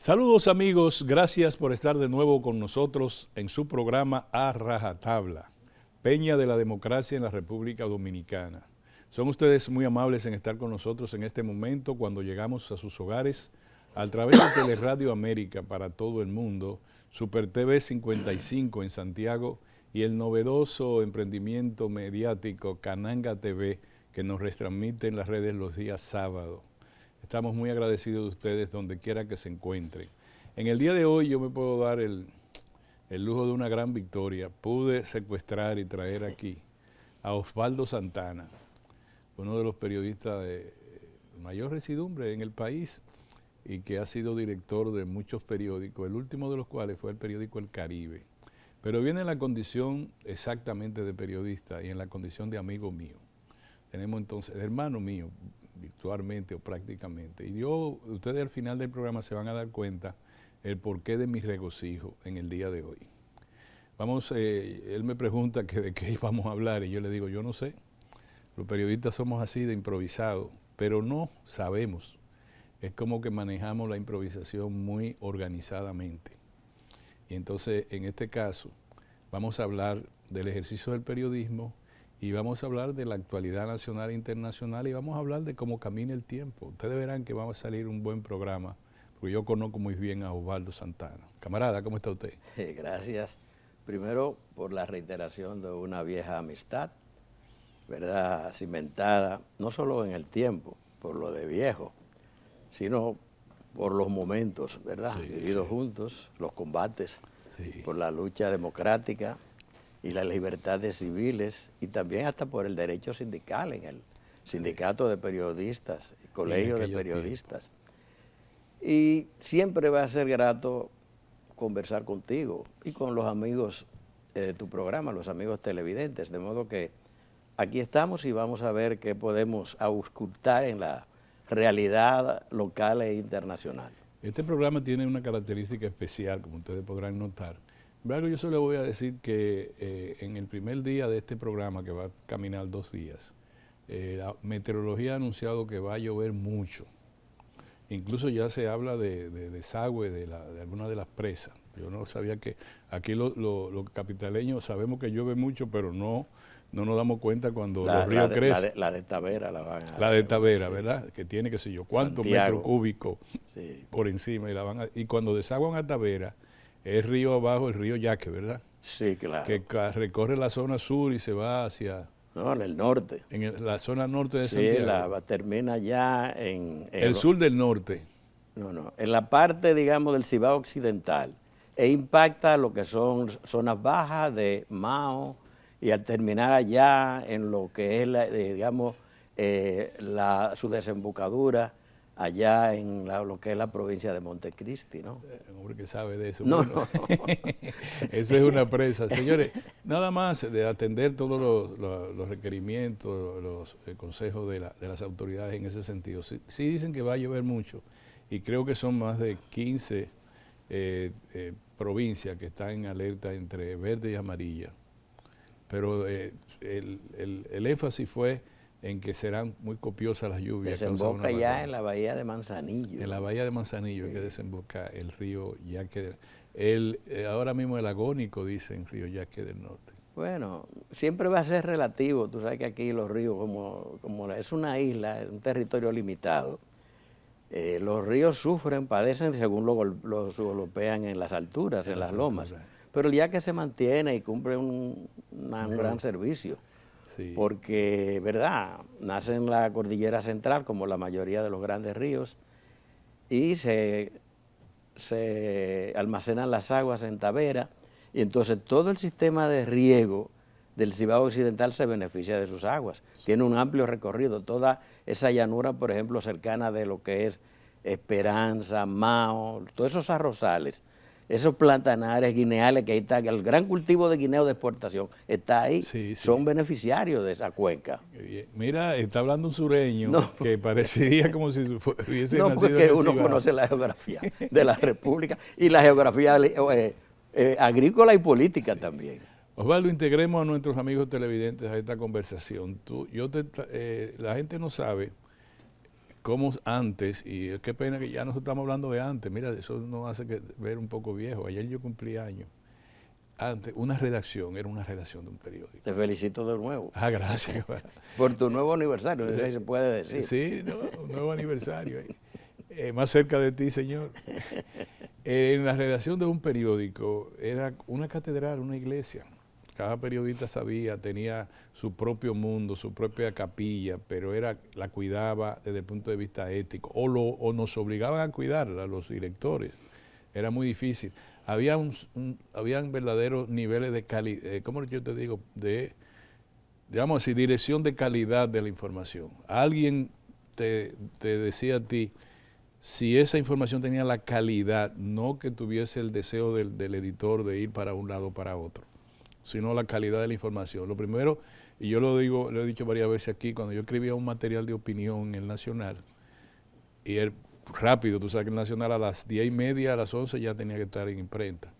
Saludos amigos, gracias por estar de nuevo con nosotros en su programa A Rajatabla, Peña de la Democracia en la República Dominicana. Son ustedes muy amables en estar con nosotros en este momento cuando llegamos a sus hogares a través de Teleradio América para todo el mundo, Super TV 55 en Santiago y el novedoso emprendimiento mediático Cananga TV que nos retransmite en las redes los días sábados. Estamos muy agradecidos de ustedes donde quiera que se encuentren. En el día de hoy yo me puedo dar el lujo de una gran victoria. Pude secuestrar y traer aquí a Osvaldo Santana, uno de los periodistas de mayor residumbre en el país y que ha sido director de muchos periódicos, el último de los cuales fue el periódico El Caribe. Pero viene en la condición exactamente de periodista y en la condición de amigo mío. Tenemos entonces, hermano mío, virtualmente o prácticamente. Y ustedes al final del programa se van a dar cuenta el porqué de mi regocijo en el día de hoy. Él me pregunta que de qué íbamos a hablar y yo le digo, yo no sé. Los periodistas somos así de improvisados, pero no sabemos. Es como que manejamos la improvisación muy organizadamente. Y entonces, en este caso, vamos a hablar del ejercicio del periodismo y vamos a hablar de la actualidad nacional e internacional y vamos a hablar de cómo camina el tiempo. Ustedes verán que va a salir un buen programa, porque yo conozco muy bien a Osvaldo Santana. Camarada, ¿cómo está usted? Gracias. Primero, por la reiteración de una vieja amistad, ¿verdad? Cimentada, no solo en el tiempo, por lo de viejo, sino por los momentos, ¿verdad? Sí, Vividos sí. juntos, los combates, Sí. por la lucha democrática y las libertades civiles y también hasta por el derecho sindical en el sindicato de periodistas, el colegio de periodistas. Y siempre va a ser grato conversar contigo y con los amigos de tu programa, los amigos televidentes, de modo que aquí estamos y vamos a ver qué podemos auscultar en la realidad local e internacional. Este programa tiene una característica especial, como ustedes podrán notar. Luego yo solo voy a decir que en el primer día de este programa, que va a caminar 2 días, la meteorología ha anunciado que va a llover mucho. Incluso ya se habla de desagüe de algunas de las presas. Yo no sabía que aquí los capitaleños sabemos que llueve mucho, pero no nos damos cuenta cuando los ríos crecen. La de Tavera la van a... La de Tavera, sí. ¿verdad? Que tiene, qué sé yo, cuántos Santiago. metros cúbicos Sí. por encima. Y cuando desaguan a Tavera, es río abajo, el río Yaque, ¿verdad? Sí, claro. Que recorre la zona sur y se va hacia... No, en el norte. la zona norte de Sí, Santiago. termina ya en El sur del norte. No, en la parte, digamos, del Cibao Occidental, e impacta lo que son zonas bajas de Mao, y al terminar allá en lo que es, digamos, su desembocadura, allá en lo que es la provincia de Montecristi, ¿no? Un hombre que sabe de eso. No, Bueno, eso es una presa. Señores, nada más de atender todos los requerimientos, los consejos de las autoridades en ese sentido. Sí dicen que va a llover mucho y creo que son más de 15 provincias que están en alerta entre verde y amarilla. Pero el énfasis fue en que serán muy copiosas las lluvias. Desemboca ya en la bahía de Manzanillo. En la bahía de Manzanillo, sí, que desemboca el río Yaque. Ahora mismo el agónico, dicen, río Yaque del Norte. Bueno, siempre va a ser relativo. Tú sabes que aquí los ríos, como es una isla, es un territorio limitado, los ríos sufren, padecen según los golpean en las alturas, en las lomas. Pero el Yaque se mantiene y cumple un gran servicio. Sí. Porque, ¿verdad? Nace en la cordillera central, como la mayoría de los grandes ríos, y se almacenan las aguas en Tavera, y entonces todo el sistema de riego del Cibao Occidental se beneficia de sus aguas. Tiene un amplio recorrido, toda esa llanura, por ejemplo, cercana de lo que es Esperanza, Mao, todos esos arrozales, esos plantanares, guineales, que ahí está, el gran cultivo de guineo de exportación está ahí, sí, sí. Son beneficiarios de esa cuenca. Mira, está hablando un sureño que parecería como si hubiese nacido porque en el uno conoce la geografía de la República y la geografía agrícola y política también. Osvaldo, integremos a nuestros amigos televidentes a esta conversación. La gente no sabe como antes, y qué pena que ya nosotros estamos hablando de antes, mira, eso nos hace ver un poco viejo. Ayer yo cumplí años. Antes, una redacción era una redacción de un periódico. Te felicito de nuevo. Ah, gracias. Por tu nuevo aniversario, no sé si se puede decir. Sí, no, un nuevo aniversario. Más cerca de ti, señor. En la redacción de un periódico era una catedral, una iglesia. Cada periodista sabía, tenía su propio mundo, su propia capilla, pero la cuidaba desde el punto de vista ético, o nos obligaban a cuidarla los directores. Era muy difícil. Habían verdaderos niveles de calidad, ¿cómo yo te digo? Digamos así, dirección de calidad de la información. Alguien te decía a ti si esa información tenía la calidad, no que tuviese el deseo del editor de ir para un lado o para otro, sino la calidad de la información. Lo primero, y yo lo he dicho varias veces aquí, cuando yo escribía un material de opinión en el Nacional, y rápido, tú sabes que el Nacional a las 10:30, a las 11 ya tenía que estar en imprenta.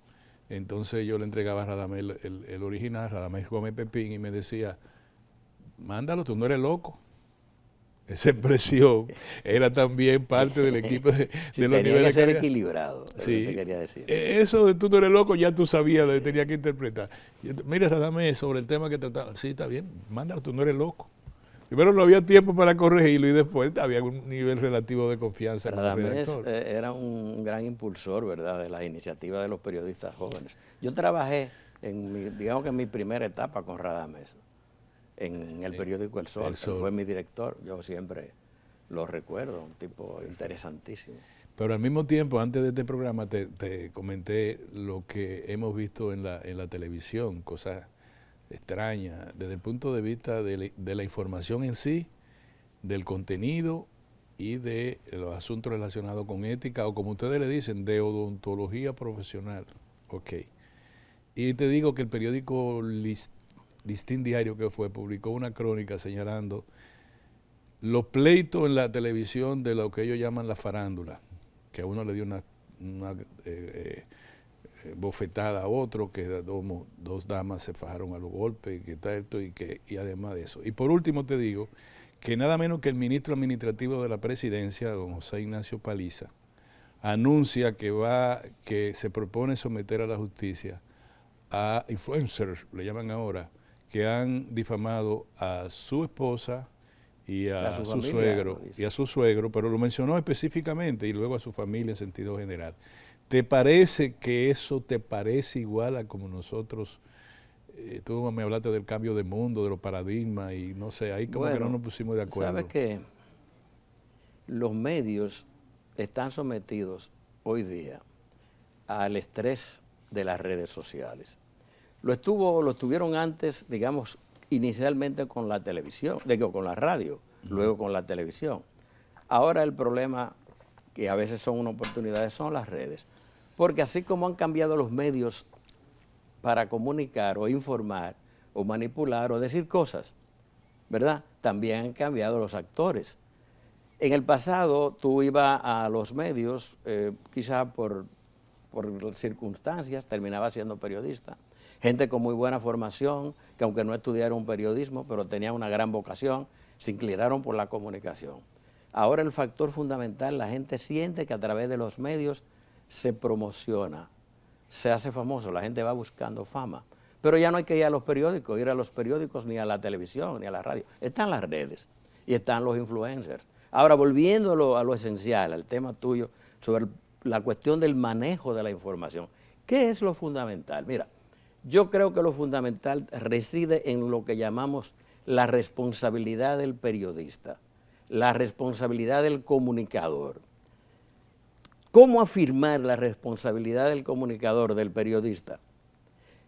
Entonces yo le entregaba a Radamés el original, Radamés Gómez Pepín, y me decía, mándalo, tú no eres loco. Esa expresión era también parte del equipo de los niveles de calidad. Tenía que ser equilibrado, sí, es lo que quería decir. Eso de tú no eres loco, ya tú sabías lo que tenía que interpretar. Mira, Radamés, sobre el tema que trataba, sí, está bien, mándalo, tú no eres loco. Primero no había tiempo para corregirlo y después había un nivel relativo de confianza en el redactor. Era un gran impulsor, ¿verdad?, de las iniciativas de los periodistas jóvenes. Yo trabajé, digamos que en mi primera etapa con Radamés, en el periódico El Sol, que fue mi director. Yo siempre lo recuerdo, un tipo interesantísimo. Pero al mismo tiempo, antes de este programa, te comenté lo que hemos visto en la televisión, cosas extraña, desde el punto de vista de la información en sí, del contenido y de los asuntos relacionados con ética, o como ustedes le dicen, de odontología profesional. Ok. Y te digo que el periódico Listín Diario, que publicó una crónica señalando los pleitos en la televisión de lo que ellos llaman la farándula, que a uno le dio una bofetada a otro, que dos damas se fajaron a los golpes, que está esto y además de eso. Y por último te digo que nada menos que el ministro administrativo de la presidencia, don José Ignacio Paliza, anuncia que se propone someter a la justicia a influencers, le llaman ahora, que han difamado a su esposa y a su suegro, pero lo mencionó específicamente, y luego a su familia en sentido general. ¿Te parece que eso te parece igual a como nosotros, tú me hablaste del cambio de mundo, de los paradigmas, y no sé, ahí como que no nos pusimos de acuerdo? Sabes que los medios están sometidos hoy día al estrés de las redes sociales. Lo estuvieron antes, digamos, inicialmente con la televisión, con la radio, luego con la televisión. Ahora el problema, que a veces son una oportunidad, son las redes. Porque así como han cambiado los medios para comunicar o informar o manipular o decir cosas, ¿verdad?, también han cambiado los actores. En el pasado tú ibas a los medios, quizá por circunstancias, terminabas siendo periodista. Gente con muy buena formación, que aunque no estudiaron periodismo, pero tenían una gran vocación, se inclinaron por la comunicación. Ahora el factor fundamental, la gente siente que a través de los medios se promociona, se hace famoso, la gente va buscando fama. Pero ya no hay que ir a los periódicos, ni a la televisión, ni a la radio. Están las redes y están los influencers. Ahora, volviéndolo a lo esencial, al tema tuyo, sobre la cuestión del manejo de la información. ¿Qué es lo fundamental? Mira, yo creo que lo fundamental reside en lo que llamamos la responsabilidad del periodista, la responsabilidad del comunicador. ¿Cómo afirmar la responsabilidad del comunicador, del periodista?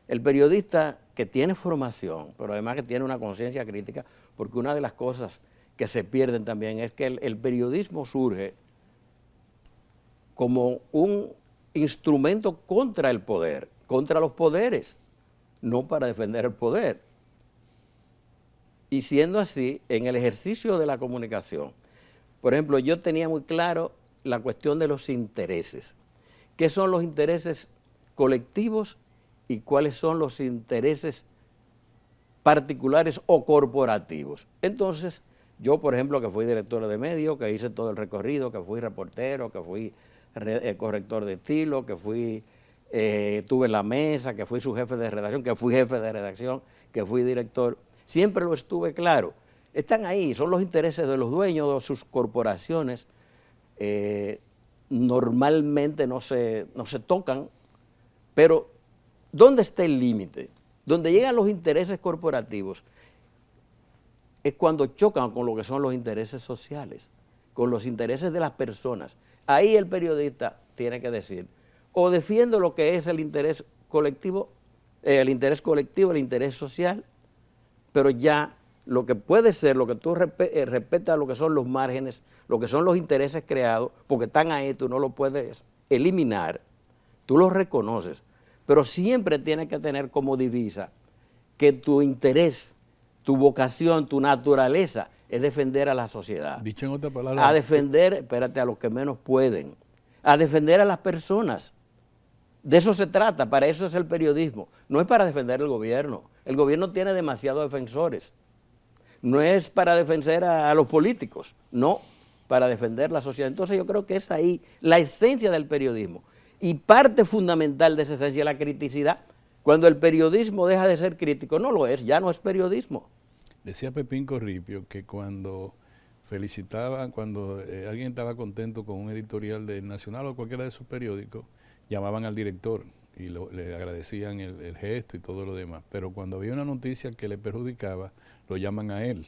El periodista que tiene formación, pero además que tiene una conciencia crítica, porque una de las cosas que se pierden también es que el periodismo surge como un instrumento contra el poder, contra los poderes, no para defender el poder. Y siendo así, en el ejercicio de la comunicación, por ejemplo, yo tenía muy claro la cuestión de los intereses. ¿Qué son los intereses colectivos y cuáles son los intereses particulares o corporativos? Entonces, Yo, por ejemplo, que fui director de medios, que hice todo el recorrido, que fui reportero, que fui corrector de estilo, que tuve en la mesa, que fui su jefe de redacción, que fui jefe de redacción, que fui director, siempre lo estuve claro. Están ahí, son los intereses de los dueños de sus corporaciones, normalmente no se tocan, pero ¿dónde está el límite? Donde llegan los intereses corporativos es cuando chocan con lo que son los intereses sociales, con los intereses de las personas. Ahí el periodista tiene que decir, o defiendo lo que es el interés colectivo, el interés social, pero ya lo que puede ser, lo que tú respetas, lo que son los márgenes, lo que son los intereses creados, porque están ahí, tú no lo puedes eliminar, tú los reconoces, pero siempre tienes que tener como divisa que tu interés, tu vocación, tu naturaleza es defender a la sociedad. Dicho en otra palabra, a defender, espérate, a los que menos pueden, a defender a las personas. De eso se trata, para eso es el periodismo. No es para defender el gobierno tiene demasiados defensores. No es para defender a los políticos, no, para defender la sociedad. Entonces yo creo que es ahí la esencia del periodismo. Y parte fundamental de esa esencia es la criticidad. Cuando el periodismo deja de ser crítico, no lo es, ya no es periodismo. Decía Pepín Corripio que cuando felicitaban, cuando alguien estaba contento con un editorial del Nacional o cualquiera de sus periódicos, llamaban al director y le agradecían el gesto y todo lo demás. Pero cuando había una noticia que le perjudicaba, lo llaman a él.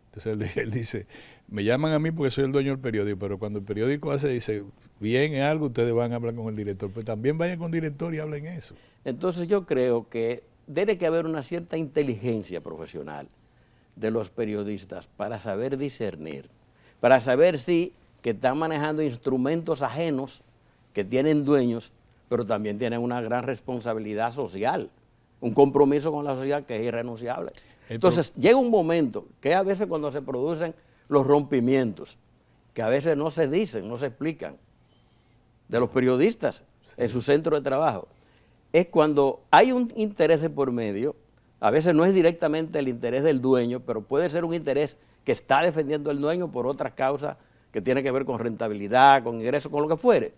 Entonces él dice, me llaman a mí porque soy el dueño del periódico, pero cuando el periódico dice bien en algo, ustedes van a hablar con el director. Pues también vayan con el director y hablen eso. Entonces yo creo que debe que haber una cierta inteligencia profesional de los periodistas para saber discernir, para saber si que están manejando instrumentos ajenos que tienen dueños, pero también tienen una gran responsabilidad social, un compromiso con la sociedad que es irrenunciable. Entonces llega un momento que a veces cuando se producen los rompimientos, que a veces no se dicen, no se explican, de los periodistas en su centro de trabajo, es cuando hay un interés de por medio. A veces no es directamente el interés del dueño, pero puede ser un interés que está defendiendo el dueño por otras causas que tiene que ver con rentabilidad, con ingresos, con lo que fuere.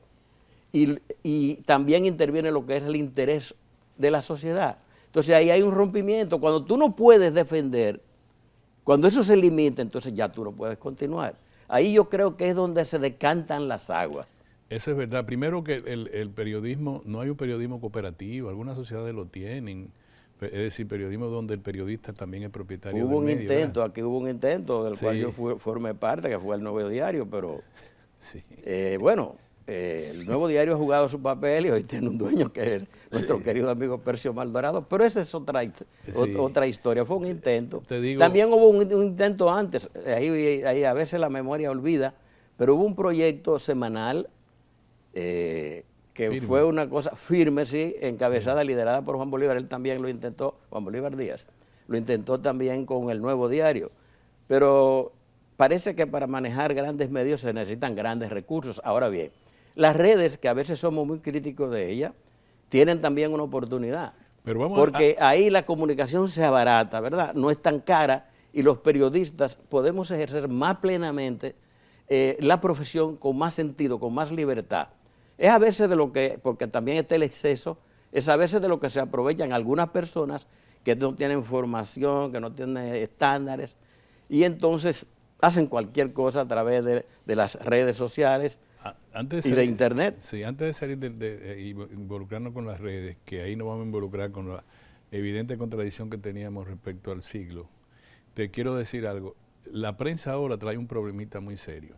Y también interviene lo que es el interés de la sociedad. Entonces ahí hay un rompimiento. Cuando tú no puedes defender, cuando eso se limita, entonces ya tú no puedes continuar. Ahí yo creo que es donde se decantan las aguas. Eso es verdad. Primero que el periodismo, no hay un periodismo cooperativo, algunas sociedades lo tienen. Es decir, periodismo donde el periodista también es propietario del medio. Aquí hubo un intento del cual yo formé parte, que fue el Nuevo Diario, pero bueno, el Nuevo Diario ha jugado su papel y hoy tiene un dueño que es nuestro querido amigo Percio Maldonado, pero esa es otra historia, fue un intento. También hubo un intento antes, ahí a veces la memoria olvida, pero hubo un proyecto semanal que firme. Fue una cosa firme, sí, encabezada, liderada por Juan Bolívar. Él también lo intentó, Juan Bolívar Díaz, lo intentó también con el Nuevo Diario. Pero parece que para manejar grandes medios se necesitan grandes recursos. Ahora bien, las redes, que a veces somos muy críticos de ellas, tienen también una oportunidad. Porque ahí la comunicación se abarata, ¿verdad? No es tan cara y los periodistas podemos ejercer más plenamente la profesión con más sentido, con más libertad. Es a veces de lo que, porque también está el exceso, es a veces de lo que se aprovechan algunas personas que no tienen formación, que no tienen estándares, y entonces hacen cualquier cosa a través de las redes sociales y de internet. Sí, antes de salir de involucrarnos con las redes, que ahí nos vamos a involucrar con la evidente contradicción que teníamos respecto al siglo, te quiero decir algo. La prensa ahora trae un problemita muy serio.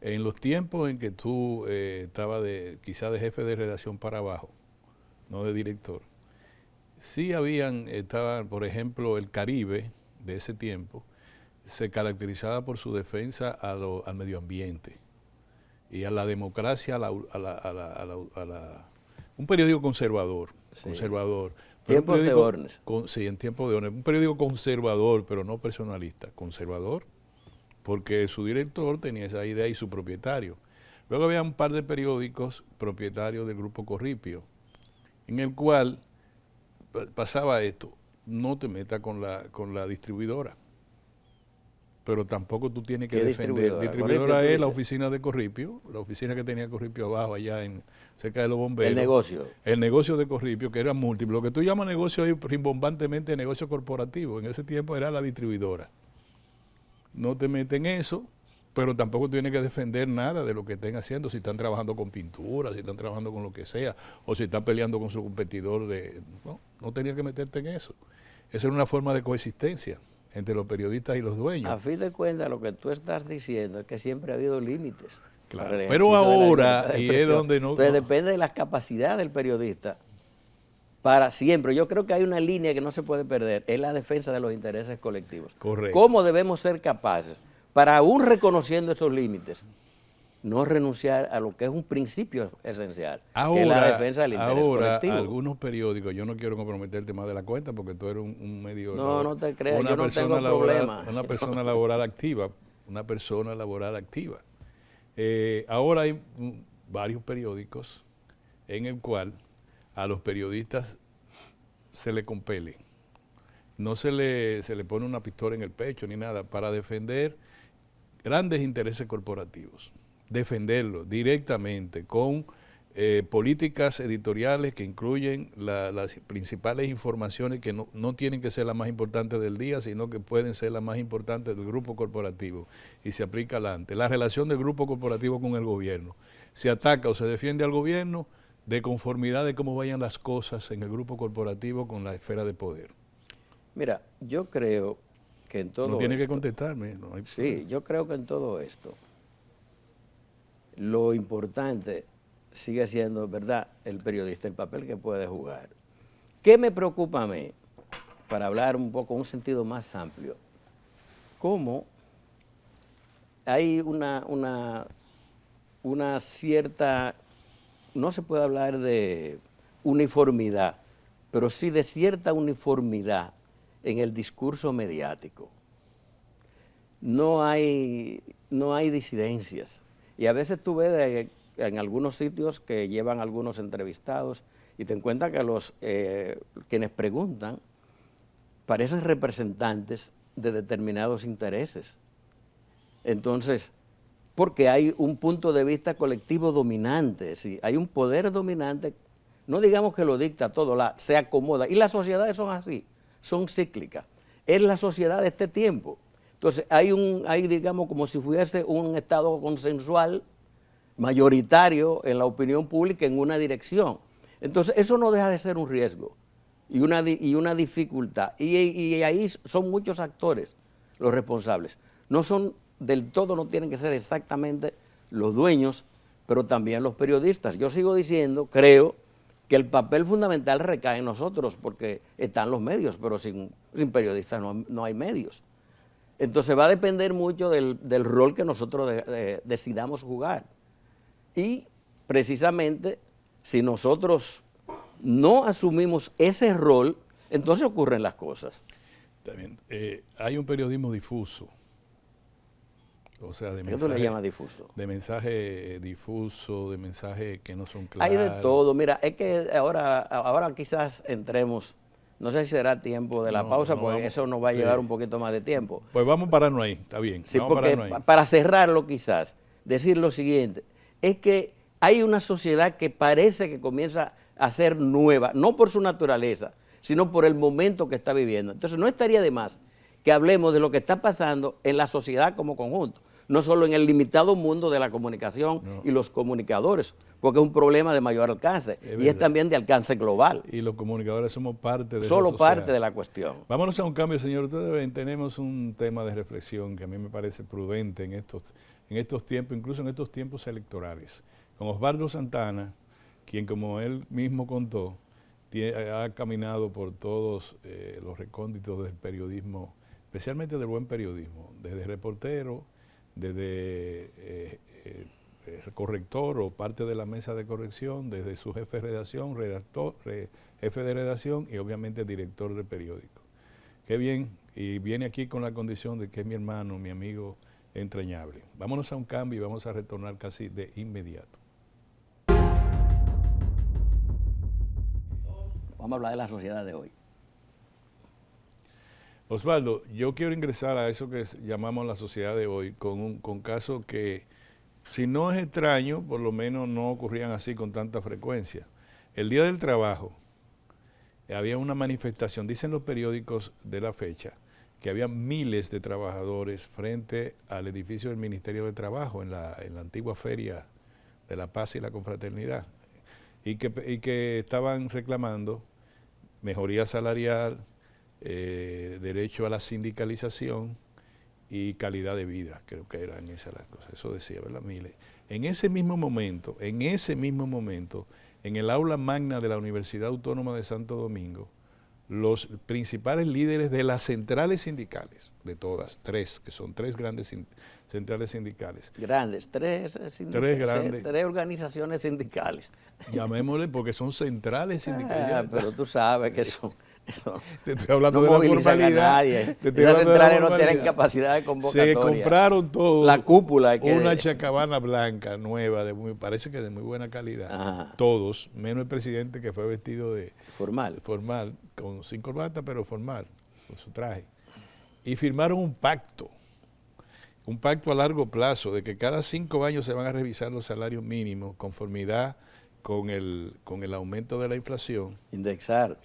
En los tiempos en que tú estabas quizá de jefe de redacción para abajo, no de director, sí estaban, por ejemplo, el Caribe de ese tiempo, se caracterizaba por su defensa al medio ambiente y a la democracia, un periódico conservador. Tiempos de Hornes. Sí, en tiempos de Hornes. Un periódico conservador, pero no personalista, conservador, porque su director tenía esa idea y su propietario. Luego había un par de periódicos propietarios del Grupo Corripio, en el cual pasaba esto: no te metas con la distribuidora. pero tampoco tú tienes que ¿Qué defender. distribuidora? Distribuidora ¿Corripio, tú es la dices? oficina de Corripio, la oficina que tenía Corripio abajo, allá cerca de los bomberos. El negocio. El negocio de Corripio, que era múltiple. Lo que tú llamas negocio hoy rimbombantemente negocio corporativo, en ese tiempo era la distribuidora. No te meten en eso, pero tampoco tienes que defender nada de lo que estén haciendo, si están trabajando con pintura, si están trabajando con lo que sea, o si están peleando con su competidor. No tenías que meterte en eso. Esa era una forma de coexistencia entre los periodistas y los dueños. A fin de cuentas, lo que tú estás diciendo es que siempre ha habido límites. Claro, para el pero ejercicio de la ahora, libertad de y es expresión. donde no... Entonces depende de la capacidad del periodista para siempre. Yo creo que hay una línea que no se puede perder, es la defensa de los intereses colectivos. Correcto. ¿Cómo debemos ser capaces, para aún reconociendo esos límites, no renunciar a lo que es un principio esencial, que es la defensa del interés colectivo? Algunos periódicos, yo no quiero comprometer el tema de la cuenta porque tú eres un medio... No te creas, una yo no persona tengo laboral, problema. Una persona laboral activa, una persona laboral activa. Ahora hay varios periódicos en el cual a los periodistas se le compele. No se le pone una pistola en el pecho ni nada para defender grandes intereses corporativos. Defenderlos directamente con políticas editoriales que incluyen las principales informaciones que no tienen que ser las más importantes del día, sino que pueden ser las más importantes del grupo corporativo y se aplica adelante. La relación del grupo corporativo con el gobierno. Se ataca o se defiende al gobierno de conformidad de cómo vayan las cosas en el grupo corporativo con la esfera de poder. Mira, yo creo que en todo No tiene que esto, contestarme. No hay sí, yo creo que en todo esto lo importante sigue siendo, ¿verdad?, el periodista, el papel que puede jugar. ¿Qué me preocupa a mí? Para hablar un poco en un sentido más amplio, cómo hay una cierta, no se puede hablar de uniformidad, pero sí de cierta uniformidad en el discurso mediático. No hay disidencias. Y a veces tú ves en algunos sitios que llevan algunos entrevistados y te encuentras que quienes preguntan parecen representantes de determinados intereses. Entonces, porque hay un punto de vista colectivo dominante, ¿sí? Hay un poder dominante, no digamos que lo dicta todo, se acomoda. Y las sociedades son así, son cíclicas. Es la sociedad de este tiempo. Entonces, hay digamos, como si fuese un estado consensual, mayoritario en la opinión pública en una dirección. Entonces, eso no deja de ser un riesgo y una dificultad. Y ahí son muchos actores los responsables. No son del todo, no tienen que ser exactamente los dueños, pero también los periodistas. Yo sigo diciendo, creo, que el papel fundamental recae en nosotros, porque están los medios, pero sin periodistas no hay medios. Entonces va a depender mucho del rol que nosotros decidamos jugar. Y precisamente, si nosotros no asumimos ese rol, entonces ocurren las cosas. También, hay un periodismo difuso. O sea, ¿Qué tú le llamas difuso? De mensaje difuso, de mensajes que no son claros. Hay de todo. Mira, es que ahora quizás entremos, no sé si será tiempo de la pausa, porque eso nos va a llevar un poquito más de tiempo. Pues vamos a pararnos ahí, está bien. Sí, porque para cerrarlo quizás, decir lo siguiente, es que hay una sociedad que parece que comienza a ser nueva, no por su naturaleza, sino por el momento que está viviendo. Entonces no estaría de más que hablemos de lo que está pasando en la sociedad como conjunto, no solo en el limitado mundo de la comunicación y los comunicadores, porque es un problema de mayor alcance y es también de alcance global. Y los comunicadores somos parte de solo parte de la cuestión. Vámonos a un cambio, señor. Ustedes ven, tenemos un tema de reflexión que a mí me parece prudente en estos tiempos, incluso en estos tiempos electorales. Con Osvaldo Santana, quien como él mismo contó, ha caminado por todos los recónditos del periodismo, especialmente del buen periodismo, desde reportero, desde corrector o parte de la mesa de corrección, desde su jefe de redacción, redactor, jefe de redacción y obviamente director de periódico. Qué bien, y viene aquí con la condición de que es mi hermano, mi amigo entrañable. Vámonos a un cambio y vamos a retornar casi de inmediato. Vamos a hablar de la sociedad de hoy. Osvaldo, yo quiero ingresar a eso que llamamos la sociedad de hoy, con casos que, si no es extraño, por lo menos no ocurrían así con tanta frecuencia. El Día del Trabajo, había una manifestación, dicen los periódicos de la fecha, que había miles de trabajadores frente al edificio del Ministerio de Trabajo en la antigua Feria de la Paz y la Confraternidad, y que estaban reclamando mejoría salarial, derecho a la sindicalización y calidad de vida, creo que eran esas las cosas, eso decía, ¿verdad? Miles. En ese mismo momento, en el aula magna de la Universidad Autónoma de Santo Domingo, los principales líderes de las centrales sindicales, de todas, que son tres grandes centrales sindicales. Tres organizaciones sindicales. Llamémosle porque son centrales sindicales. Pero tú sabes que son... Te estoy hablando no de la formalidad. Esas centrales no tienen capacidad de convocatoria. Se compraron todo. La cúpula. Una chacabana blanca, nueva, parece que de muy buena calidad. Ajá. Todos, menos el presidente que fue vestido de... Formal, sin corbata, pero formal, con su traje. Y firmaron un pacto a largo plazo de que cada 5 años se van a revisar los salarios mínimos, conformidad con el aumento de la inflación. Indexar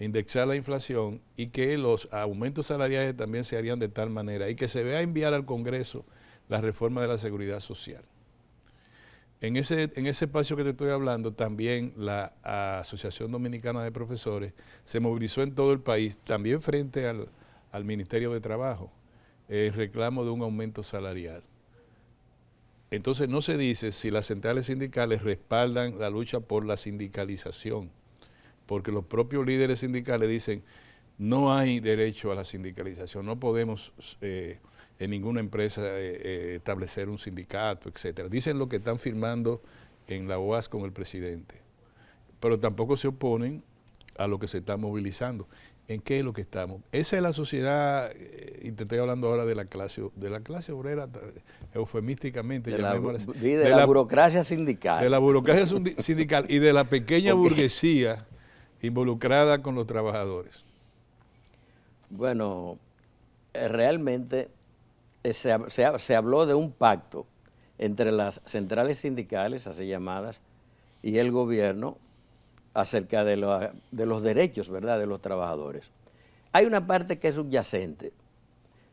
la inflación, y que los aumentos salariales también se harían de tal manera y que se vea enviar al Congreso la reforma de la seguridad social. En ese espacio que te estoy hablando, también la Asociación Dominicana de Profesores se movilizó en todo el país, también frente al Ministerio de Trabajo, en reclamo de un aumento salarial. Entonces no se dice si las centrales sindicales respaldan la lucha por la sindicalización, porque los propios líderes sindicales dicen no hay derecho a la sindicalización, no podemos en ninguna empresa establecer un sindicato, etcétera. Dicen lo que están firmando en la OAS con el presidente, pero tampoco se oponen a lo que se está movilizando. ¿En qué es lo que estamos? Esa es la sociedad, y te estoy hablando ahora de la clase obrera, eufemísticamente. De la burocracia sindical. De la burocracia sindical y de la pequeña burguesía involucrada con los trabajadores. Bueno, realmente se habló de un pacto entre las centrales sindicales, así llamadas, y el gobierno, acerca de los derechos, ¿verdad?, de los trabajadores. Hay una parte que es subyacente.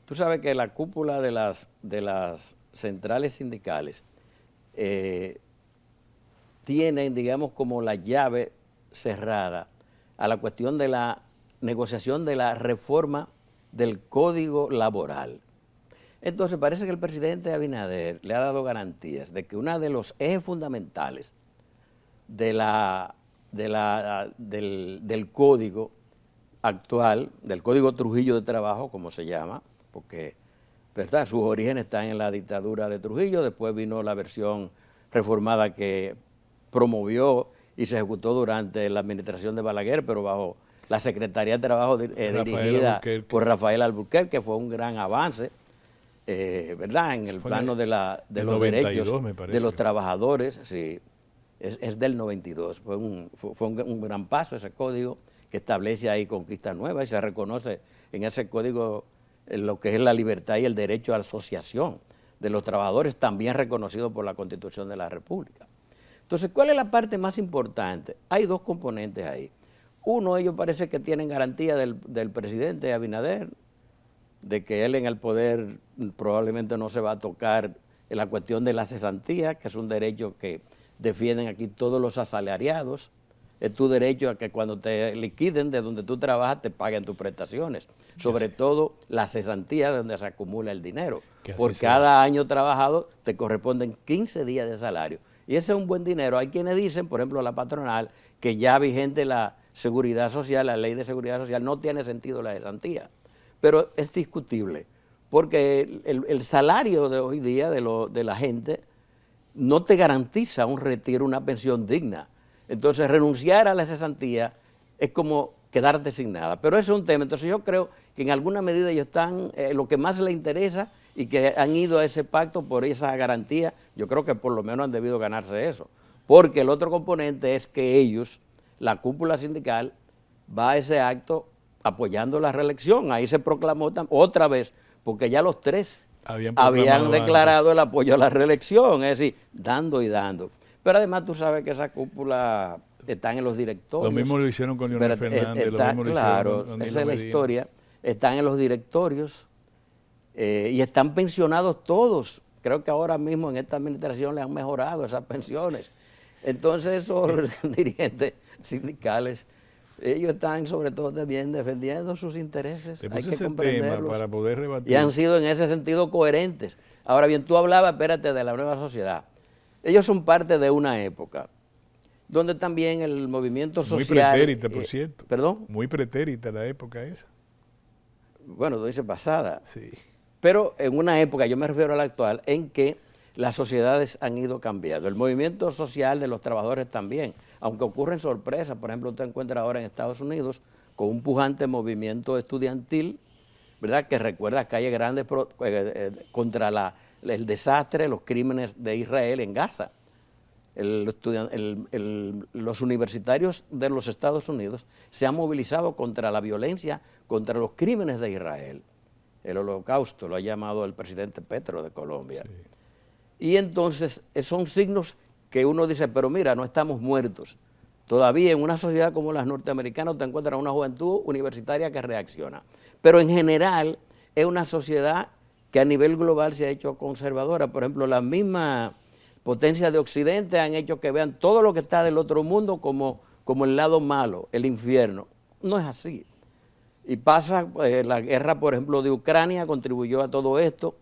Tú sabes que la cúpula de las centrales sindicales tienen, digamos, como la llave cerrada a la cuestión de la negociación de la reforma del Código Laboral. Entonces parece que el presidente Abinader le ha dado garantías de que uno de los ejes fundamentales del código actual, del Código Trujillo de Trabajo, como se llama, porque, ¿verdad?, sus orígenes están en la dictadura de Trujillo, después vino la versión reformada que promovió y se ejecutó durante la administración de Balaguer, pero bajo la Secretaría de Trabajo dirigida por Rafael Alburquerque, que fue un gran avance, ¿verdad?, en el plano de los derechos de los trabajadores. Sí. Es del 92, fue un gran paso ese código que establece ahí conquistas nuevas y se reconoce en ese código lo que es la libertad y el derecho a la asociación de los trabajadores, también reconocido por la Constitución de la República. Entonces, ¿cuál es la parte más importante? Hay dos componentes ahí. Uno, ellos parece que tienen garantía del presidente Abinader, de que él en el poder probablemente no se va a tocar en la cuestión de la cesantía, que es un derecho que defienden aquí todos los asalariados. Es tu derecho a que cuando te liquiden de donde tú trabajas te paguen tus prestaciones, sobre todo la cesantía de donde se acumula el dinero. Por cada año trabajado te corresponden 15 días de salario. Y ese es un buen dinero. Hay quienes dicen, por ejemplo, la patronal, que ya vigente la seguridad social, la ley de seguridad social, no tiene sentido la cesantía. Pero es discutible, porque el salario de hoy día de la gente no te garantiza un retiro, una pensión digna. Entonces, renunciar a la cesantía es como quedarte sin nada. Pero eso es un tema. Entonces, yo creo que en alguna medida ellos están, lo que más les interesa y que han ido a ese pacto por esa garantía, yo creo que por lo menos han debido ganarse eso. Porque el otro componente es que ellos, la cúpula sindical, va a ese acto apoyando la reelección. Ahí se proclamó otra vez, porque ya los tres habían declarado el apoyo a la reelección, es decir, dando y dando. Pero además tú sabes que esa cúpula están en los directorios. Lo mismo lo hicieron con Leonel Fernández. Claro, esa es la historia. Están en los directorios y están pensionados todos. Creo que ahora mismo en esta administración le han mejorado esas pensiones. Entonces esos dirigentes sindicales, ellos están sobre todo también defendiendo sus intereses. Hay que comprenderlos para poder rebatir. Y han sido en ese sentido coherentes. Ahora bien, tú hablabas, espérate, de la nueva sociedad. Ellos son parte de una época donde también el movimiento social... Muy pretérita, por cierto. ¿Perdón? Muy pretérita la época esa. Bueno, tú dices pasada. Sí. Pero en una época, yo me refiero a la actual, en que las sociedades han ido cambiando. El movimiento social de los trabajadores también, aunque ocurren sorpresas. Por ejemplo, usted encuentra ahora en Estados Unidos con un pujante movimiento estudiantil, ¿verdad?, que recuerda calles grandes contra el desastre, los crímenes de Israel en Gaza. Los universitarios de los Estados Unidos se han movilizado contra la violencia, contra los crímenes de Israel. El holocausto lo ha llamado el presidente Petro de Colombia. Sí. Y entonces son signos que uno dice, pero mira, no estamos muertos. Todavía en una sociedad como las norteamericanas te encuentras una juventud universitaria que reacciona. Pero en general es una sociedad que a nivel global se ha hecho conservadora. Por ejemplo, las mismas potencias de Occidente han hecho que vean todo lo que está del otro mundo como el lado malo, el infierno. No es así. Y pasa, la guerra, por ejemplo, de Ucrania contribuyó a todo esto.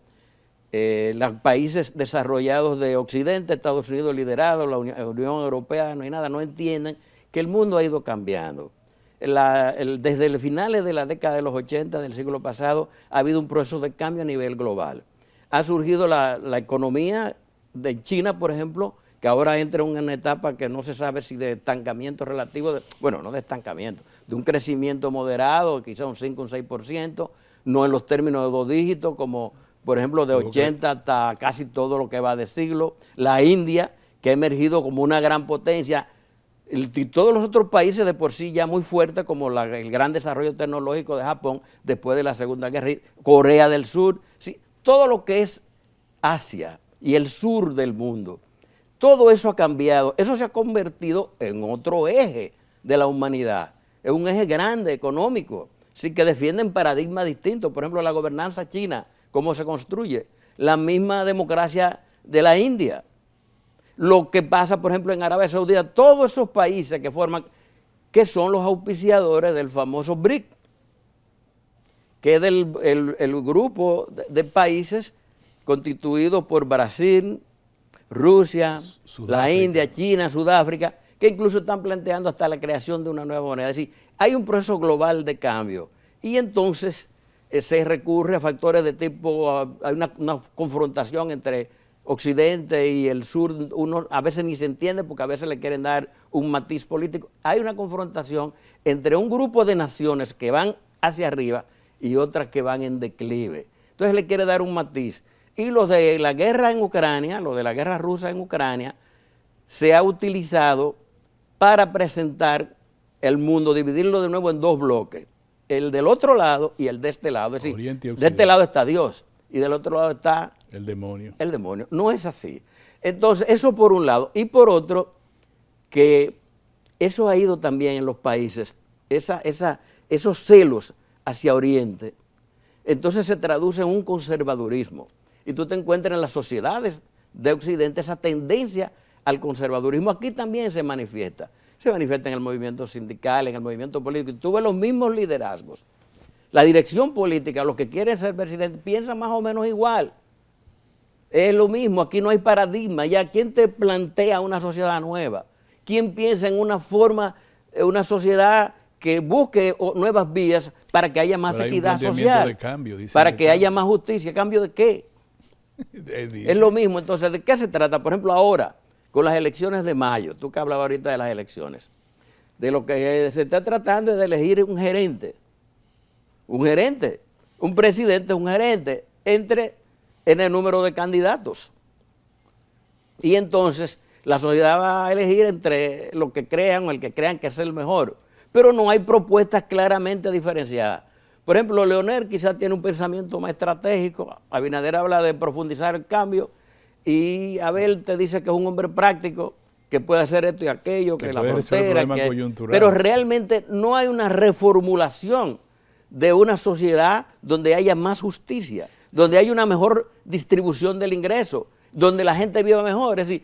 Los países desarrollados de Occidente, Estados Unidos liderado, la Unión Europea, no hay nada, no entienden que el mundo ha ido cambiando. Desde los finales de la década de los 80 del siglo pasado ha habido un proceso de cambio a nivel global. Ha surgido la economía de China, por ejemplo, que ahora entra en una etapa que no se sabe si de estancamiento relativo, bueno, no de estancamiento, de un crecimiento moderado, quizá un 5 o un 6%, no en los términos de 2 dígitos, como por ejemplo de 80 hasta casi todo lo que va de siglo. La India, que ha emergido como una gran potencia, y todos los otros países de por sí ya muy fuertes, como el gran desarrollo tecnológico de Japón después de la Segunda Guerra, Corea del Sur, sí, todo lo que es Asia y el sur del mundo. Todo eso ha cambiado, eso se ha convertido en otro eje de la humanidad, es un eje grande, económico, sí, que defienden paradigmas distintos. Por ejemplo, la gobernanza china, cómo se construye, la misma democracia de la India. Lo que pasa, por ejemplo, en Arabia Saudita, todos esos países que forman, que son los auspiciadores del famoso BRIC, que es el grupo de países constituido por Brasil, Rusia, la India, China, Sudáfrica, que incluso están planteando hasta la creación de una nueva moneda. Es decir, hay un proceso global de cambio y entonces se recurre a factores de tipo, hay una confrontación entre Occidente y el sur, uno a veces ni se entiende porque a veces le quieren dar un matiz político. Hay una confrontación entre un grupo de naciones que van hacia arriba y otras que van en declive. Entonces le quiere dar un matiz. Y los de la guerra en Ucrania, lo de la guerra rusa en Ucrania, se ha utilizado para presentar el mundo, dividirlo de nuevo en 2 bloques, el del otro lado y el de este lado. Es decir, de este lado está Dios y del otro lado está el demonio. El demonio. No es así. Entonces, eso por un lado. Y por otro, que eso ha ido también en los países, esos celos hacia Oriente, entonces se traduce en un conservadurismo. Y tú te encuentras en las sociedades de Occidente esa tendencia al conservadurismo. Aquí también se manifiesta. Se manifiesta en el movimiento sindical, en el movimiento político. Y tú ves los mismos liderazgos. La dirección política, los que quieren ser presidentes, piensan más o menos igual. Es lo mismo, aquí no hay paradigma. Ya, ¿quién te plantea una sociedad nueva? ¿Quién piensa en una forma, una sociedad que busque nuevas vías para que haya más equidad social? De cambio, para que haya más justicia. ¿Cambio de qué? Es lo mismo. Entonces, ¿de qué se trata? Por ejemplo, ahora, con las elecciones de mayo, tú que hablabas ahorita de las elecciones, de lo que se está tratando es de elegir un gerente. Un gerente, un presidente, un gerente, entre en el número de candidatos. Y entonces la sociedad va a elegir entre lo que crean o el que crean que es el mejor. pero no hay propuestas claramente diferenciadas. Por ejemplo, Leonel quizás tiene un pensamiento más estratégico, Abinader habla de profundizar el cambio y Abel te dice que es un hombre práctico, que puede hacer esto y aquello, que la frontera, pero realmente no hay una reformulación de una sociedad donde haya más justicia, donde haya una mejor distribución del ingreso, donde la gente viva mejor, es decir,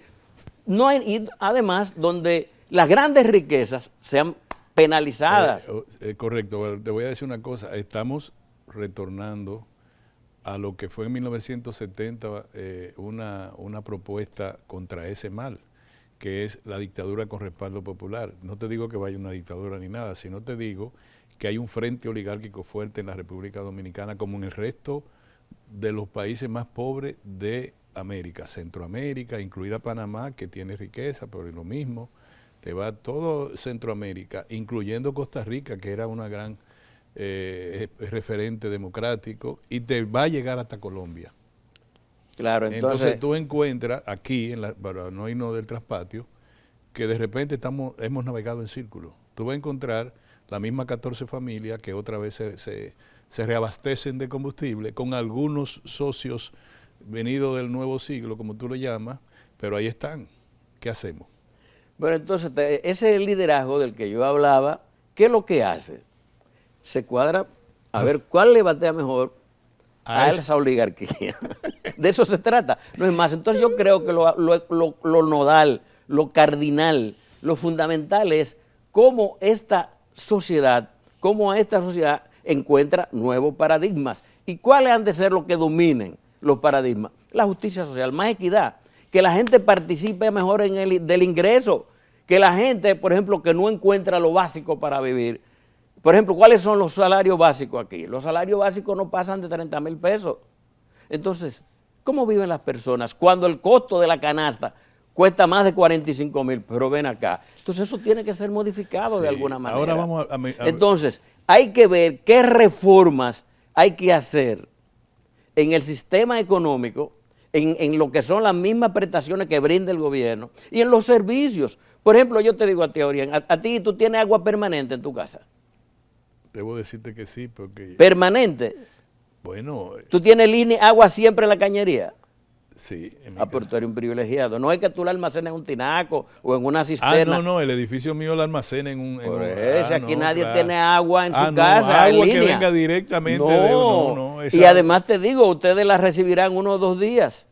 no hay, y además donde las grandes riquezas sean penalizadas. Correcto, te voy a decir una cosa, estamos retornando a lo que fue en 1970 una propuesta contra ese mal, que es la dictadura con respaldo popular. No te digo que vaya una dictadura ni nada, sino te digo que hay un frente oligárquico fuerte en la República Dominicana como en el resto de los países más pobres de América, Centroamérica, incluida Panamá, que tiene riqueza, pero es lo mismo. Te va todo Centroamérica, incluyendo Costa Rica, que era una gran referente democrático, y te va a llegar hasta Colombia. Claro, entonces tú encuentras aquí, para no irnos del traspatio, que de repente hemos navegado en círculo. Tú vas a encontrar la misma 14 familias que otra vez se reabastecen de combustible con algunos socios venidos del nuevo siglo, como tú lo llamas, pero ahí están. ¿Qué hacemos? Bueno, entonces, ese liderazgo del que yo hablaba, ¿qué es lo que hace? Se cuadra a ver cuál le batea mejor a esa oligarquía. De eso se trata, no es más. Entonces yo creo que lo nodal, lo cardinal, lo fundamental es cómo esta sociedad encuentra nuevos paradigmas. ¿Y cuáles han de ser los que dominen los paradigmas? La justicia social, más equidad, que la gente participe mejor del ingreso, que la gente, por ejemplo, que no encuentra lo básico para vivir. Por ejemplo, ¿cuáles son los salarios básicos aquí? Los salarios básicos no pasan de 30,000 pesos. Entonces, ¿cómo viven las personas cuando el costo de la canasta cuesta más de 45,000? Pero ven acá. Entonces, eso tiene que ser modificado de alguna manera. Ahora vamos Entonces, hay que ver qué reformas hay que hacer en el sistema económico, en lo que son las mismas prestaciones que brinda el gobierno y en los servicios. Por ejemplo, yo te digo a ti, Orián, a ti tú tienes agua permanente en tu casa. Debo decirte que sí, porque... ¿Permanente? Bueno... ¿Tú tienes agua siempre en la cañería? Sí. Pero tú eres un privilegiado. No es que tú la almacenes en un tinaco o en una cisterna. No, el edificio mío la almacena en un... Por eso, aquí nadie tiene agua en su casa, agua en línea. Que venga directamente de... Y además te digo, ustedes la recibirán 1 o 2 días,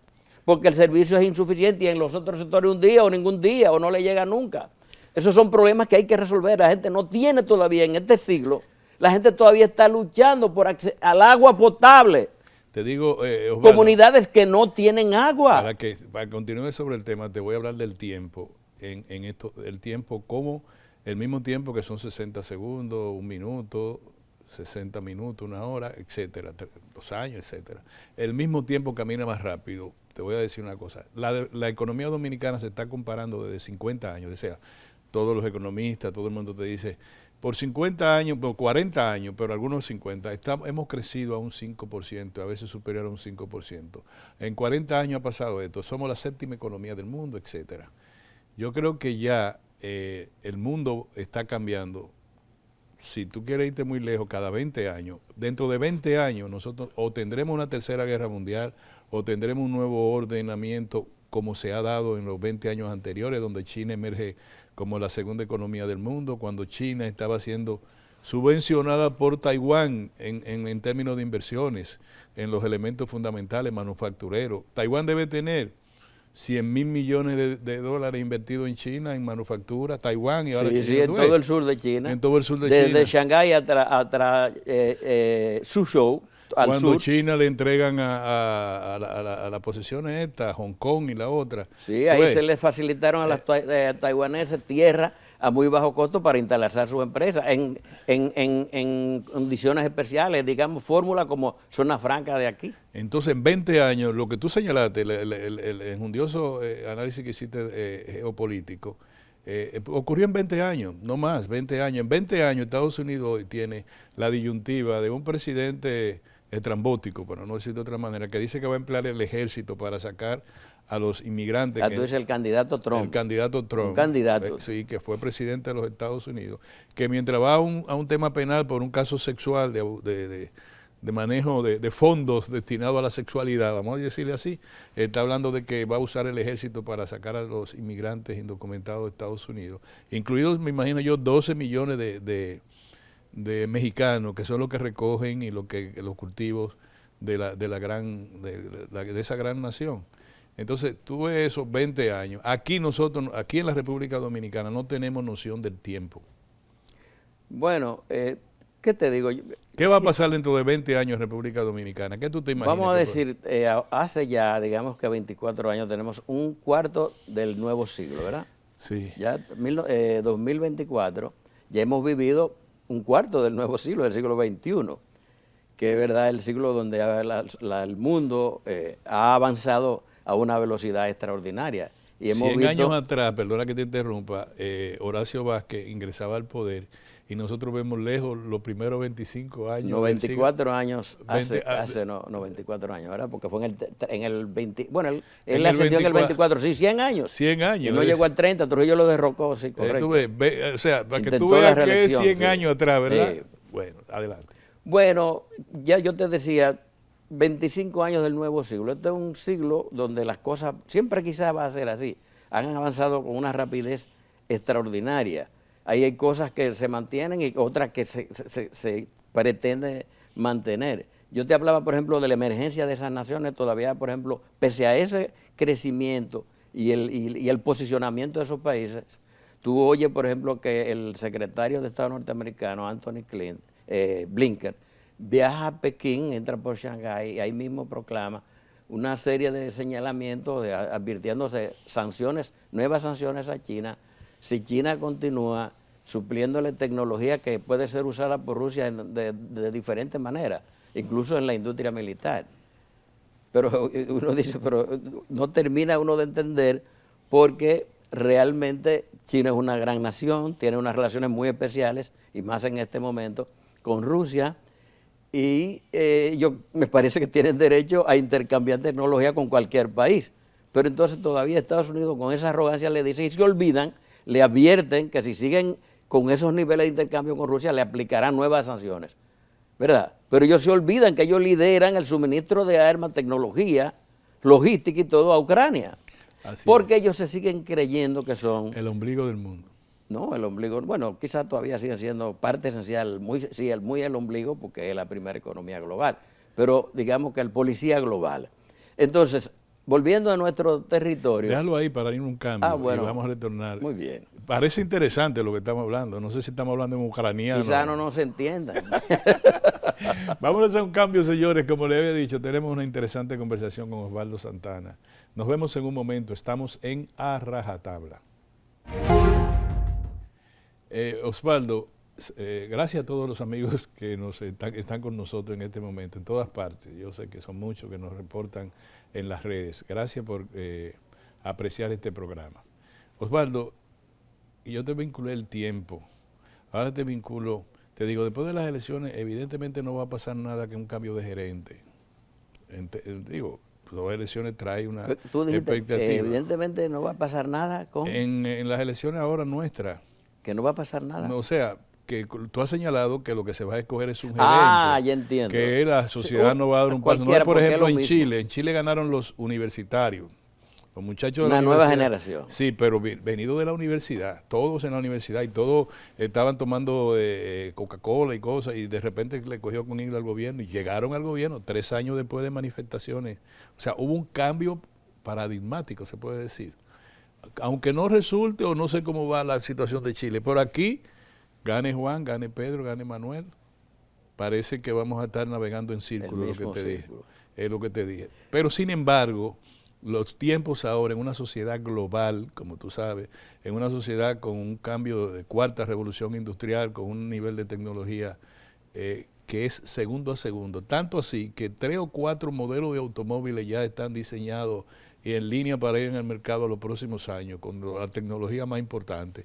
porque el servicio es insuficiente y en los otros sectores un día o ningún día o no le llega nunca. Esos son problemas que hay que resolver. La gente no tiene todavía en este siglo, la gente todavía está luchando por acceder al agua potable. Te digo, Osvaldo, comunidades que no tienen agua. Para que continúe sobre el tema, te voy a hablar del tiempo. En esto, el tiempo como el mismo tiempo que son 60 segundos, 1 minuto, 60 minutos, 1 hora, etcétera, 2 años, etcétera. El mismo tiempo camina más rápido. Te voy a decir una cosa. La economía dominicana se está comparando desde 50 años. O sea, todos los economistas, todo el mundo te dice... Por 50 años, por 40 años, pero algunos 50, hemos crecido a un 5%, a veces superior a un 5%. En 40 años ha pasado esto, somos la 7ª economía del mundo, etcétera. Yo creo que ya el mundo está cambiando. Si tú quieres irte muy lejos, cada 20 años, dentro de 20 años nosotros o tendremos una 3ª guerra mundial o tendremos un nuevo ordenamiento como se ha dado en los 20 años anteriores, donde China emerge como la 2ª economía del mundo, cuando China estaba siendo subvencionada por Taiwán en términos de inversiones, en los elementos fundamentales manufactureros. Taiwán debe tener 100,000 millones de dólares invertidos en China, en manufactura, Taiwán y ahora China. Sí, en todo el sur de China. En todo el sur de China. Desde Shanghái hasta Suzhou, al cuando sur. China le entregan a la posesión esta, Hong Kong y la otra. Sí, ahí se le facilitaron a las taiwaneses tierra a muy bajo costo para instalar sus empresas en condiciones especiales, digamos, fórmula como zona franca de aquí. Entonces, en 20 años, lo que tú señalaste, el enjundioso análisis que hiciste geopolítico, ocurrió en 20 años, no más, 20 años. En 20 años Estados Unidos hoy tiene la disyuntiva de un presidente estrambótico, para no decir de otra manera, que dice que va a emplear el ejército para sacar a los inmigrantes. Tú dices el candidato Trump. El candidato Trump. Un candidato. Sí, que fue presidente de los Estados Unidos. Que mientras va a un tema penal por un caso sexual de manejo de fondos destinados a la sexualidad, vamos a decirle así, está hablando de que va a usar el ejército para sacar a los inmigrantes indocumentados de Estados Unidos, incluidos, me imagino yo, 12 millones de mexicanos, que son los que recogen y los cultivos de esa gran nación. Entonces, tú ves esos 20 años. Aquí nosotros, aquí en la República Dominicana, no tenemos noción del tiempo. Bueno, ¿qué te digo? ¿Qué va a pasar dentro de 20 años en República Dominicana? ¿Qué tú te imaginas? Vamos a decir, hace ya, digamos que 24 años, tenemos un cuarto del nuevo siglo, ¿verdad? Sí. Ya 2024, ya hemos vivido un cuarto del nuevo siglo, del siglo XXI, que es verdad el siglo donde el mundo ha avanzado a una velocidad extraordinaria. Y hemos 100 visto, años atrás, perdona que te interrumpa, Horacio Vázquez ingresaba al poder y nosotros vemos lejos los primeros 25 años. 94 años, no, 24 años, ¿verdad? Porque fue en el 20, bueno, él ascendió en el 24, sí, 100 años. 100 años. Y no llegó al 30, Trujillo lo derrocó, sí, correcto. O sea, para que Intentó tú veas la que es reelección, 100 sí. años atrás, ¿verdad? Bueno, adelante. Bueno, ya yo te decía, 25 años del nuevo siglo. Este es un siglo donde las cosas, siempre quizás va a ser así, han avanzado con una rapidez extraordinaria. Ahí hay cosas que se mantienen y otras que se pretende mantener. Yo te hablaba, por ejemplo, de la emergencia de esas naciones, todavía, por ejemplo, pese a ese crecimiento y el posicionamiento de esos países, tú oyes, por ejemplo, que el secretario de Estado norteamericano, Anthony Blinken, viaja a Pekín, entra por Shanghái y ahí mismo proclama una serie de señalamientos advirtiéndose sanciones, nuevas sanciones a China, si China continúa supliéndole tecnología que puede ser usada por Rusia de diferentes maneras, incluso en la industria militar. Pero uno dice, pero no termina uno de entender porque realmente China es una gran nación, tiene unas relaciones muy especiales y más en este momento con Rusia y me parece que tienen derecho a intercambiar tecnología con cualquier país. Pero entonces todavía Estados Unidos con esa arrogancia le dice y se olvidan, le advierten que si siguen con esos niveles de intercambio con Rusia le aplicarán nuevas sanciones, ¿verdad? Pero ellos se olvidan que ellos lideran el suministro de armas, tecnología, logística y todo a Ucrania. Porque ellos se siguen creyendo que son el ombligo del mundo. No, el ombligo, bueno, quizás todavía siguen siendo parte esencial, muy el ombligo porque es la primera economía global, pero digamos que el policía global. Entonces, volviendo a nuestro territorio. Déjalo ahí para ir a un cambio bueno, y vamos a retornar. Muy bien. Parece interesante lo que estamos hablando. No sé si estamos hablando en ucraniano. Quizás no se entienda. Vamos a hacer un cambio, señores. Como le había dicho, tenemos una interesante conversación con Osvaldo Santana. Nos vemos en un momento. Estamos en A Rajatabla. Osvaldo, gracias a todos los amigos que están con nosotros en este momento, en todas partes. Yo sé que son muchos que nos reportan en las redes. Gracias por apreciar este programa. Osvaldo, yo te vinculé el tiempo. Ahora te vinculo, te digo, después de las elecciones, evidentemente no va a pasar nada que un cambio de gerente. Digo, las elecciones traen una expectativa. Evidentemente no va a pasar nada con... En las elecciones ahora nuestras. Que no va a pasar nada. O sea, que tú has señalado que lo que se va a escoger es un gerente. Ah, ya entiendo. Que la sociedad no va a dar un paso. No es, por ejemplo, en Chile. En Chile ganaron los universitarios. Los muchachos de una nueva generación. Sí, pero venido de la universidad, todos en la universidad y todos estaban tomando Coca-Cola y cosas y de repente le cogió con ir al gobierno y llegaron al gobierno 3 años después de manifestaciones. O sea, hubo un cambio paradigmático, se puede decir. Aunque no resulte o no sé cómo va la situación de Chile, por aquí, gane Juan, gane Pedro, gane Manuel, parece que vamos a estar navegando en círculo, es lo que te dije. Pero sin embargo, los tiempos ahora en una sociedad global, como tú sabes, en una sociedad con un cambio de cuarta revolución industrial, con un nivel de tecnología que es segundo a segundo, tanto así que 3 o 4 modelos de automóviles ya están diseñados y en línea para ir en el mercado los próximos años, con la tecnología más importante.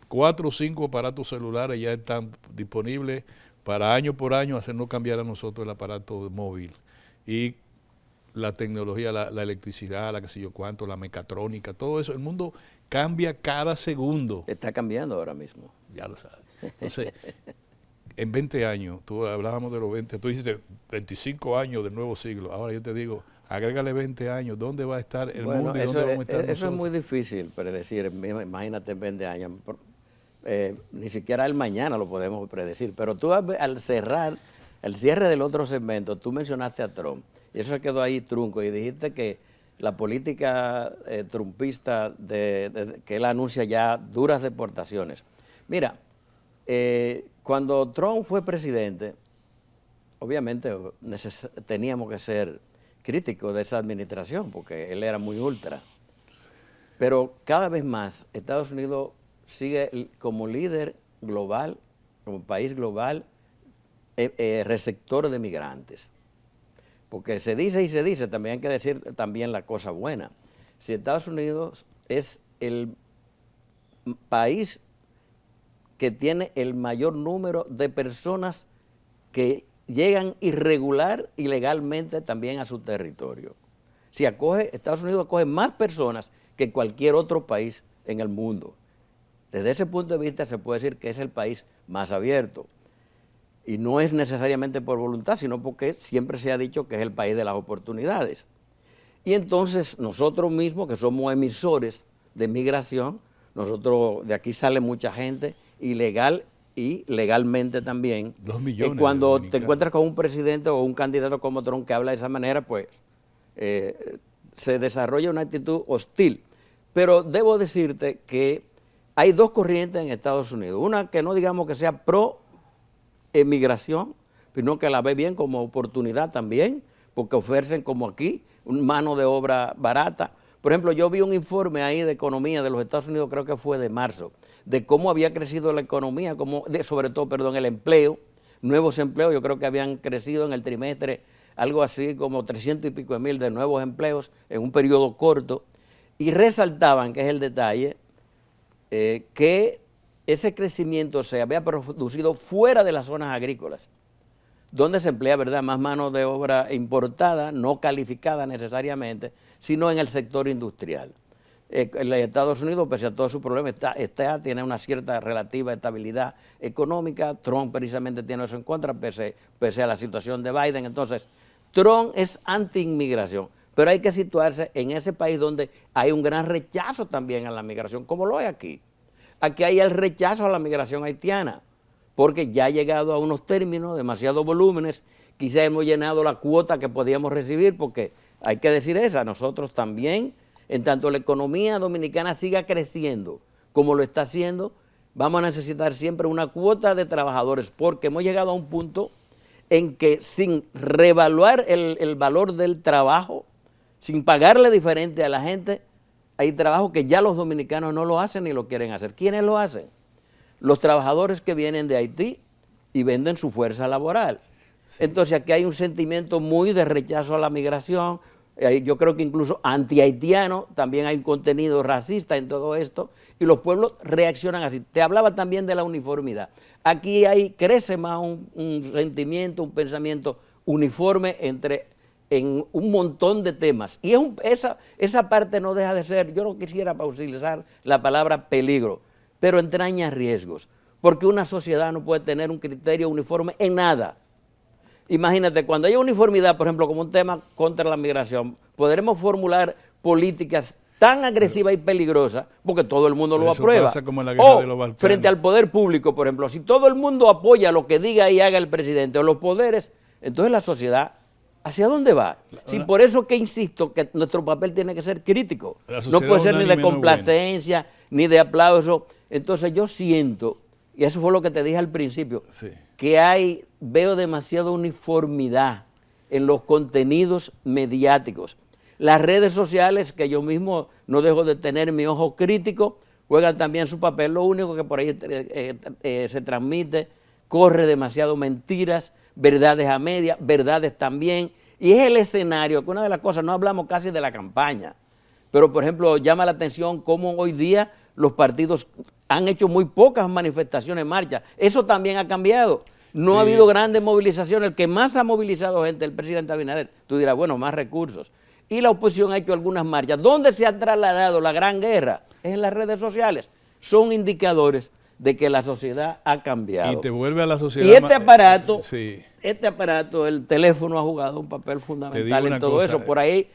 4 o 5 aparatos celulares ya están disponibles para año por año hacernos cambiar a nosotros el aparato móvil y la tecnología, la electricidad, la qué sé yo cuánto, la mecatrónica, todo eso. El mundo cambia cada segundo. Está cambiando ahora mismo. Ya lo sabes. Entonces, en 20 años, tú hablábamos de los 20, tú dijiste 25 años del nuevo siglo. Ahora yo te digo, agrégale 20 años, ¿dónde va a estar el mundo y dónde vamos a estar nosotros? Eso es muy difícil predecir, imagínate en 20 años. Ni siquiera el mañana lo podemos predecir, pero tú al cerrar, el cierre del otro segmento, tú mencionaste a Trump, y eso se quedó ahí trunco, y dijiste que la política trumpista, que él anuncia ya duras deportaciones. Mira, cuando Trump fue presidente, obviamente teníamos que ser críticos de esa administración, porque él era muy ultra, pero cada vez más Estados Unidos sigue como líder global, como país global, receptor de migrantes. Porque se dice y se dice, también hay que decir también la cosa buena. Si Estados Unidos es el país que tiene el mayor número de personas que llegan irregular y legalmente también a su territorio. Si Estados Unidos acoge más personas que cualquier otro país en el mundo. Desde ese punto de vista se puede decir que es el país más abierto. Y no es necesariamente por voluntad, sino porque siempre se ha dicho que es el país de las oportunidades. Y entonces nosotros mismos, que somos emisores de migración, nosotros de aquí sale mucha gente ilegal y legalmente también. 2 millones. Y cuando te encuentras con un presidente o un candidato como Trump que habla de esa manera, pues se desarrolla una actitud hostil. Pero debo decirte que hay dos corrientes en Estados Unidos. Una que no digamos que sea pro emigración, sino que la ve bien como oportunidad también, porque ofrecen como aquí una mano de obra barata. Por ejemplo, yo vi un informe ahí de economía de los Estados Unidos, creo que fue de marzo, de cómo había crecido la economía, sobre todo, perdón, el empleo, nuevos empleos. Yo creo que habían crecido en el trimestre algo así como 300 y pico de mil de nuevos empleos en un periodo corto, y resaltaban, que es el detalle, que ese crecimiento se había producido fuera de las zonas agrícolas, donde se emplea, ¿verdad?, más mano de obra importada, no calificada necesariamente, sino en el sector industrial. Estados Unidos, pese a todos sus problemas, tiene una cierta relativa estabilidad económica. Trump precisamente tiene eso en contra, pese a la situación de Biden. Entonces, Trump es anti-inmigración, pero hay que situarse en ese país donde hay un gran rechazo también a la migración, como lo hay aquí. Aquí hay el rechazo a la migración haitiana, porque ya ha llegado a unos términos, demasiados volúmenes, quizá hemos llenado la cuota que podíamos recibir, porque hay que decir esa, nosotros también, en tanto la economía dominicana siga creciendo como lo está haciendo, vamos a necesitar siempre una cuota de trabajadores, porque hemos llegado a un punto en que sin reevaluar el valor del trabajo, sin pagarle diferente a la gente, hay trabajo que ya los dominicanos no lo hacen ni lo quieren hacer. ¿Quiénes lo hacen? Los trabajadores que vienen de Haití y venden su fuerza laboral. Sí. Entonces aquí hay un sentimiento muy de rechazo a la migración. Yo creo que incluso anti-haitiano, también hay un contenido racista en todo esto, y los pueblos reaccionan así. Te hablaba también de la uniformidad. Aquí crece más un sentimiento, un pensamiento uniforme en un montón de temas. Y esa parte no deja de ser, yo no quisiera utilizar la palabra peligro, pero entraña riesgos, porque una sociedad no puede tener un criterio uniforme en nada. Imagínate, cuando hay uniformidad, por ejemplo, como un tema contra la migración, podremos formular políticas tan agresivas y peligrosas, porque todo el mundo lo aprueba. Pasa como en la guerra de los Balcanes. Frente al poder público, por ejemplo, si todo el mundo apoya lo que diga y haga el presidente o los poderes, entonces la sociedad, ¿hacia dónde va? Sí, por eso que insisto que nuestro papel tiene que ser crítico. No puede ser ni de complacencia, ni de aplauso. Entonces yo siento, y eso fue lo que te dije al principio, sí, que veo demasiada uniformidad en los contenidos mediáticos. Las redes sociales, que yo mismo no dejo de tener mi ojo crítico, juegan también su papel. Lo único que por ahí se transmite, corre demasiado mentiras, verdades a medias, verdades también. Y es el escenario, que una de las cosas, no hablamos casi de la campaña, pero por ejemplo llama la atención cómo hoy día los partidos han hecho muy pocas manifestaciones, marchas. Eso también ha cambiado. No ha habido grandes movilizaciones. El que más ha movilizado gente es el presidente Abinader. Tú dirás, bueno, más recursos. Y la oposición ha hecho algunas marchas. ¿Dónde se ha trasladado la gran guerra? Es en las redes sociales. Son indicadores de que la sociedad ha cambiado. Y te vuelve a la sociedad. Y sí. este aparato, el teléfono ha jugado un papel fundamental en todo eso. Por ahí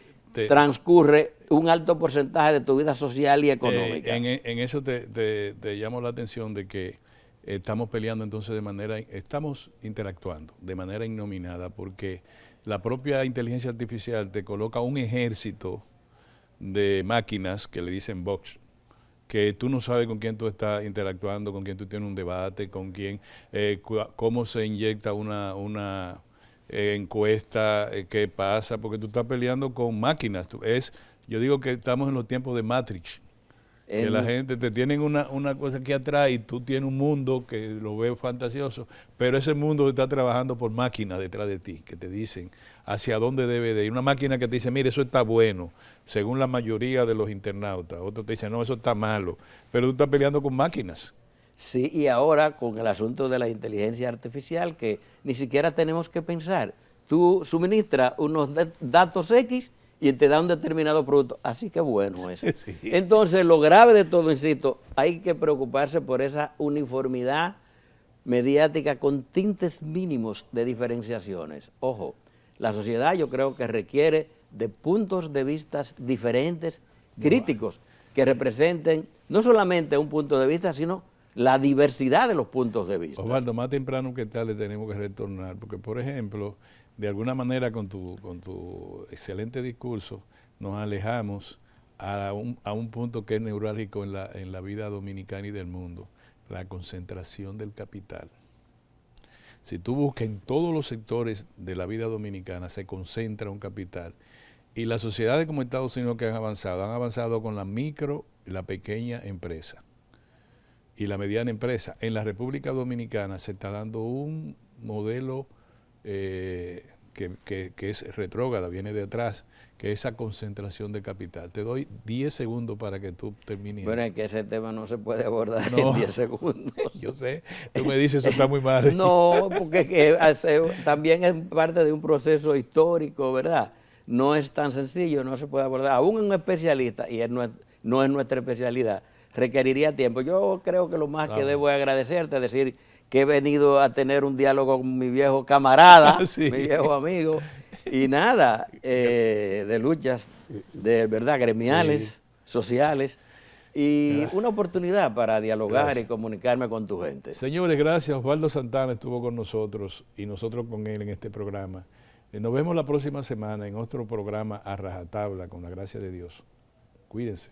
transcurre un alto porcentaje de tu vida social y económica. En eso te llamo la atención de que estamos peleando entonces estamos interactuando de manera innominada, porque la propia inteligencia artificial te coloca un ejército de máquinas que le dicen bots, que tú no sabes con quién tú estás interactuando, con quién tú tienes un debate, con quién, cómo se inyecta una encuesta, qué pasa, porque tú estás peleando con máquinas. Yo digo que estamos en los tiempos de Matrix, que la gente te tienen una cosa aquí atrás y tú tienes un mundo que lo ves fantasioso, pero ese mundo está trabajando por máquinas detrás de ti, que te dicen hacia dónde debe de ir. Una máquina que te dice, mire, eso está bueno, según la mayoría de los internautas. Otro te dice, no, eso está malo, pero tú estás peleando con máquinas. Sí, y ahora con el asunto de la inteligencia artificial, que ni siquiera tenemos que pensar. Tú suministras unos datos X y te da un determinado producto. Así que bueno eso. Sí. Entonces, lo grave de todo, insisto, hay que preocuparse por esa uniformidad mediática con tintes mínimos de diferenciaciones. Ojo, la sociedad yo creo que requiere de puntos de vista diferentes, críticos, que representen no solamente un punto de vista, sino la diversidad de los puntos de vista. Osvaldo, más temprano que tarde tenemos que retornar, porque por ejemplo, de alguna manera con tu excelente discurso nos alejamos a un punto que es neurálgico en la vida dominicana y del mundo, la concentración del capital. Si tú buscas en todos los sectores de la vida dominicana se concentra un capital, y las sociedades como Estados Unidos que han avanzado con la micro y la pequeña empresa y la mediana empresa. En la República Dominicana se está dando un modelo que es retrógrada, viene de atrás, que es esa concentración de capital. Te doy 10 segundos para que tú termines. Bueno, es que ese tema no se puede abordar en 10 segundos. Yo sé, tú me dices, eso está muy mal. No, porque también es parte de un proceso histórico, ¿verdad? No es tan sencillo, no se puede abordar. Aún un especialista, y no es nuestra especialidad, requeriría tiempo. Yo creo que lo más que debo es agradecerte, decir que he venido a tener un diálogo con mi viejo camarada, sí, mi viejo amigo, y nada, de luchas, de verdad, gremiales, sí, sociales, y una oportunidad para dialogar y comunicarme con tu gente. Señores, gracias. Osvaldo Santana estuvo con nosotros y nosotros con él en este programa. Nos vemos la próxima semana en otro programa a rajatabla, con la gracia de Dios. Cuídense.